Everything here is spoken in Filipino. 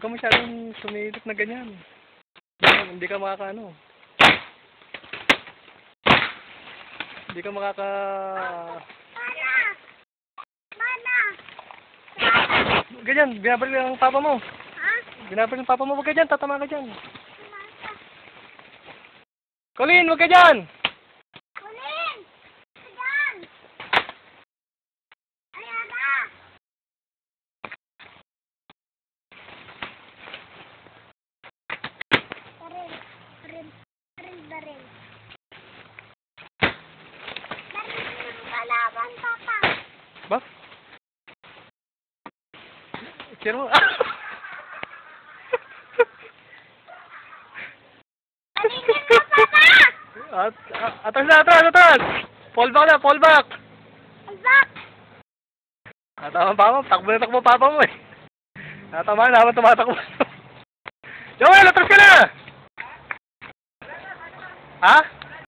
ka masyadong sumilip na ganyan. Hindi ka makakaano. Hindi ka makaka... Mana! Ganyan, binabalik ang papa mo. Ha? Binabalik ang papa mo, huwag ka dyan, tatama ka dyan. Colleen, huwag ka dyan! Kulin! Ayan! Ayan na! Baril. Baril. Baril ng kalaban, papa. Ba? Sino mo? Paligid mo, papa! Atras! Fall back na, fall back! Azak! Tama pa mo, takbo na takbo papa mo eh. Tama na, habang tumatakbo. Joel, atras ka na! Ha?